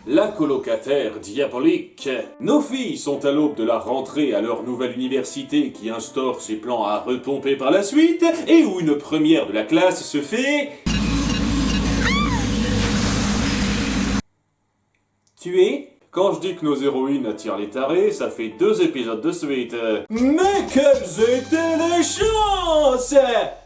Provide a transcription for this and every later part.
la colocataire diabolique. Nos filles sont à l'aube de la rentrée à leur nouvelle université qui instaure ses plans à repomper par la suite et où une première de la classe se fait... tuer. Quand je dis que nos héroïnes attirent les tarés, ça fait 2 épisodes de suite. Mais quelles étaient les chances!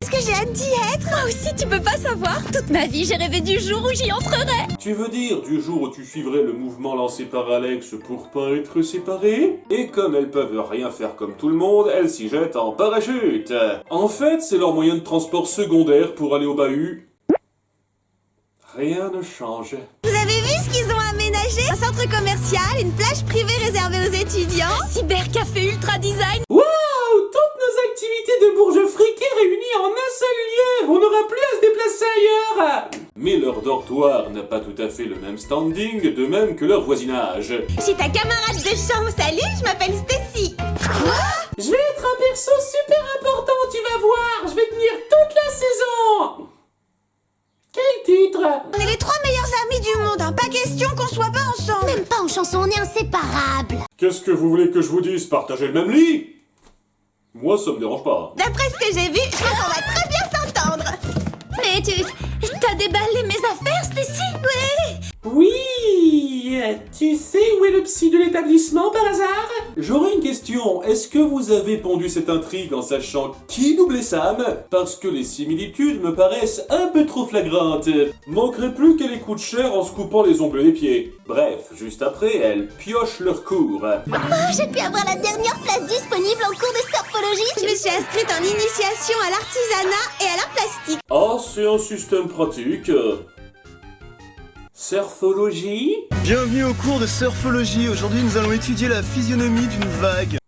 Est-ce que j'ai hâte d'y être? Moi aussi, tu peux pas savoir. Toute ma vie, j'ai rêvé du jour où j'y entrerais. Tu veux dire du jour où tu suivrais le mouvement lancé par Alex pour pas être séparés? Et comme elles peuvent rien faire comme tout le monde, elles s'y jettent en parachute. En fait, c'est leur moyen de transport secondaire pour aller au bahut. Rien ne change. Vous avez vu ce qu'ils ont aménagé? Un centre commercial, une plage privée réservée aux étudiants, un cybercafé ultra design. Waouh! Toutes nos activités de bourges friqués réunies en un seul lieu! On n'aura plus à se déplacer ailleurs! Mais leur dortoir n'a pas tout à fait le même standing, de même que leur voisinage. Je suis ta camarade de chambre, salut, je m'appelle Stacy. Quoi? Je vais être un perso super important, tu vas voir! Je vais tenir toute la saison! Quel titre? On est les 3 meilleurs amis du monde, hein. Pas question qu'on soit pas ensemble. Même pas en chanson, on est inséparables. Qu'est-ce que vous voulez que je vous dise? Partagez le même lit? Moi, ça me dérange pas. D'après ce que j'ai vu, je crois qu'on va très bien s'entendre. Mais t'as déballé mes affaires, Stacy? Oui. Oui! Tu sais où est le psy de l'établissement par hasard? J'aurais une question. Est-ce que vous avez pondu cette intrigue en sachant qui doublait Sam? Parce que les similitudes me paraissent un peu trop flagrantes. Manquerait plus qu'elle les coûte cher en se coupant les ongles des pieds. Bref, juste après, elles piochent leur cours. Oh, j'ai pu avoir la dernière place disponible en cours de surfologie. Je me suis inscrite en initiation à l'artisanat et à l'art plastique. Oh, c'est un système pratique. Surfologie? Bienvenue au cours de surfologie. Aujourd'hui, nous allons étudier la physionomie d'une vague.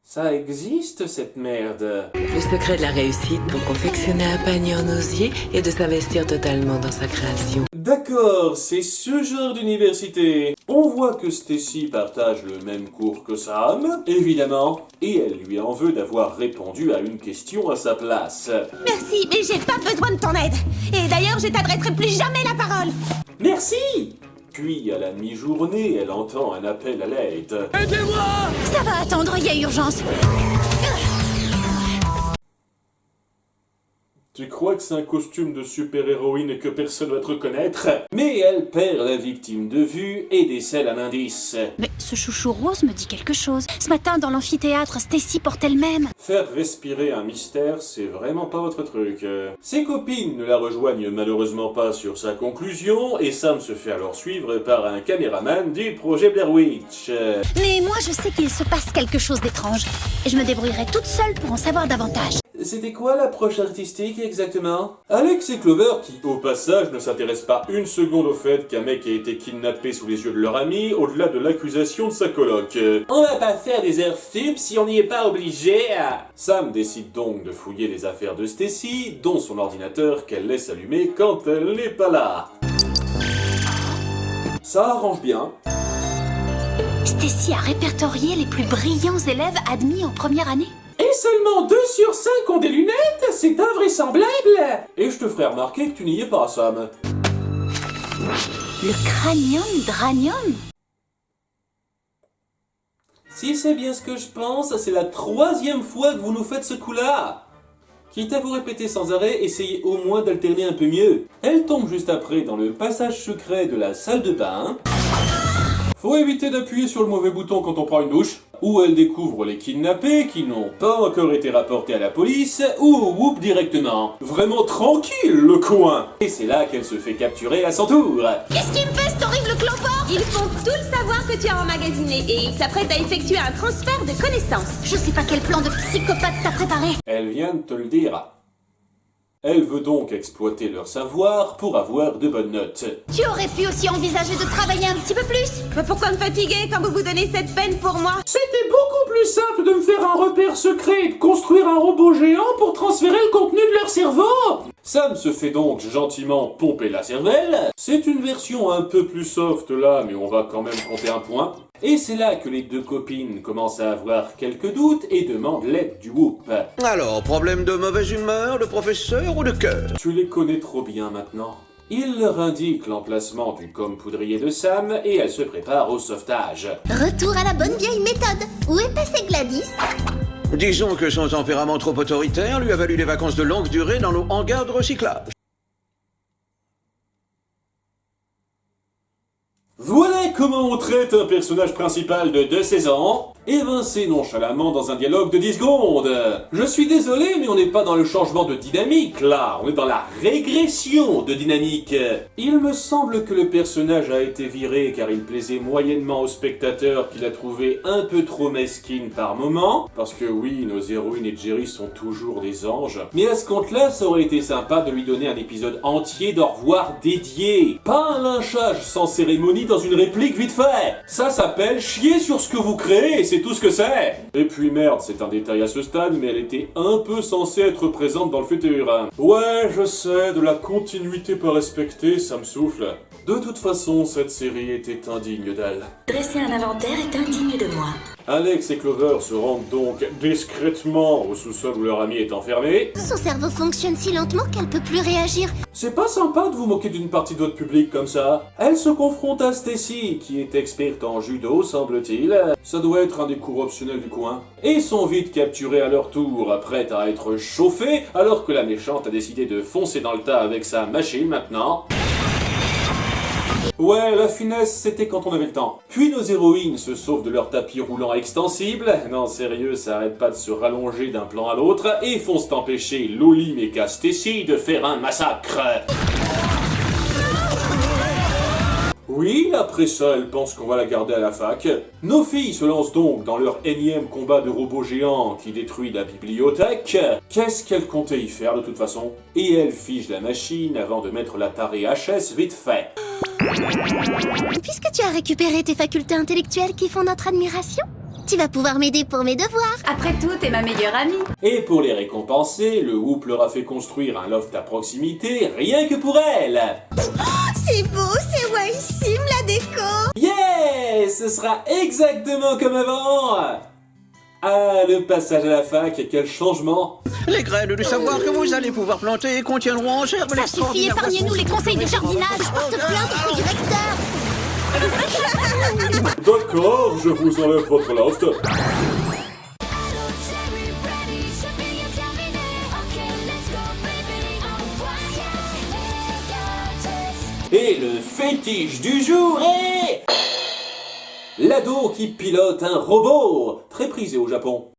Ça existe, cette merde. Le secret de la réussite pour confectionner un panier en osier est de s'investir totalement dans sa création. D'accord, c'est ce genre d'université. On voit que Stacy partage le même cours que Sam, évidemment, et elle lui en veut d'avoir répondu à une question à sa place. Merci, mais j'ai pas besoin de ton aide. Et d'ailleurs, je t'adresserai plus jamais la parole. Merci! Puis, à la mi-journée, elle entend un appel à l'aide. Ça va attendre, il y a urgence. Tu crois que c'est un costume de super-héroïne et que personne va te reconnaître? Mais elle perd la victime de vue et décèle un indice. Mais ce chouchou rose me dit quelque chose. Ce matin, dans l'amphithéâtre, Stacy porte elle-même. Faire respirer un mystère, c'est vraiment pas votre truc. Ses copines ne la rejoignent malheureusement pas sur sa conclusion, et Sam se fait alors suivre par un caméraman du projet Blair Witch. Mais moi, je sais qu'il se passe quelque chose d'étrange. Et je me débrouillerai toute seule pour en savoir davantage. C'était quoi l'approche artistique exactement? Alex et Clover, qui au passage ne s'intéressent pas une seconde au fait qu'un mec ait été kidnappé sous les yeux de leur ami, au-delà de l'accusation de sa coloc. On va pas faire des heures sup si on n'y est pas obligé. Sam décide donc de fouiller les affaires de Stacy, dont son ordinateur qu'elle laisse allumer quand elle n'est pas là. Ça arrange bien. Stacy a répertorié les plus brillants élèves admis en première année. Et seulement 2 sur 5 ont des lunettes, c'est invraisemblable. Et je te ferai remarquer que tu n'y es pas, Sam. Le cranium dranium? Si c'est bien ce que je pense, c'est la 3e fois que vous nous faites ce coup-là. Quitte à vous répéter sans arrêt, essayez au moins d'alterner un peu mieux. Elle tombe juste après dans le passage secret de la salle de bain. Faut éviter d'appuyer sur le mauvais bouton quand on prend une douche. Où elle découvre les kidnappés qui n'ont pas encore été rapportés à la police, ou au Whoop directement. Vraiment tranquille, le coin. Et c'est là qu'elle se fait capturer à son tour. Qu'est-ce qu'il me fait, cet horrible clopard? Ils font tout le savoir que tu as emmagasiné et ils s'apprêtent à effectuer un transfert de connaissances. Je sais pas quel plan de psychopathe t'as préparé. Elle vient de te le dire. Elle veut donc exploiter leur savoir pour avoir de bonnes notes. Tu aurais pu aussi envisager de travailler un petit peu plus. Mais pourquoi me fatiguer quand vous vous donnez cette peine pour moi? C'était beaucoup plus simple de me faire un repère secret et de construire un robot géant pour transférer le contenu de leur cerveau. Sam se fait donc gentiment pomper la cervelle. C'est une version un peu plus soft là, mais on va quand même compter un point. Et c'est là que les deux copines commencent à avoir quelques doutes et demandent l'aide du Whoop. Alors, problème de mauvaise humeur, de professeur ou de cœur? Tu les connais trop bien maintenant. Il leur indique l'emplacement du gomme poudrier de Sam et elle se prépare au sauvetage. Retour à la bonne vieille méthode. Où est passé Gladys? Disons que son tempérament trop autoritaire lui a valu des vacances de longue durée dans nos hangars de recyclage. Voilà comment on traite un personnage principal de 16 ans, évincé nonchalamment dans un dialogue de 10 secondes. Je suis désolé, mais on n'est pas dans le changement de dynamique, là, on est dans la régression de dynamique. Il me semble que le personnage a été viré car il plaisait moyennement au spectateur qu'il a trouvé un peu trop mesquine par moment, parce que oui, nos héroïnes et Jerry sont toujours des anges, mais à ce compte-là, ça aurait été sympa de lui donner un épisode entier d'au revoir dédié, pas un lynchage sans cérémonie dans une réplique vite fait. Ça s'appelle chier sur ce que vous créez et c'est tout ce que c'est. Et puis merde, c'est un détail à ce stade, mais elle était un peu censée être présente dans le futur. Ouais, je sais, de la continuité pas respectée, ça me souffle. De toute façon, cette série était indigne d'elle. Dresser un inventaire est indigne de moi. Alex et Clover se rendent donc discrètement au sous-sol où leur ami est enfermé. Son cerveau fonctionne si lentement qu'elle peut plus réagir. C'est pas sympa de vous moquer d'une partie de votre public comme ça. Elle se confronte à Stacy, qui est experte en judo, semble-t-il. Ça doit être un des cours optionnels du coin. Et sont vite capturés à leur tour, prêtes à être chauffés, alors que la méchante a décidé de foncer dans le tas avec sa machine maintenant. Ouais, la finesse, c'était quand on avait le temps. Puis nos héroïnes se sauvent de leur tapis roulant extensible. Non, sérieux, ça arrête pas de se rallonger d'un plan à l'autre et foncent empêcher Loli Mecha Stacy de faire un massacre. Oui, après ça, elle pense qu'on va la garder à la fac. Nos filles se lancent donc dans leur énième combat de robots géants qui détruit la bibliothèque. Qu'est-ce qu'elle comptait y faire de toute façon? Et elle fige la machine avant de mettre la tarée HS vite fait. Puisque tu as récupéré tes facultés intellectuelles qui font notre admiration, tu vas pouvoir m'aider pour mes devoirs. Après tout, t'es ma meilleure amie. Et pour les récompenser, le Whoop leur a fait construire un loft à proximité rien que pour elle. C'est beau, c'est wahissime la déco. Yeah, ce sera exactement comme avant. Ah, le passage à la fac, quel changement. Les graines du savoir que vous allez pouvoir planter contiendront en germe Ça suffit, épargnez-nous les conseils de jardinage. Je porte plainte au directeur. D'accord, je vous enlève votre loft. Et le fétiche du jour est... l'ado qui pilote un robot, très prisé au Japon.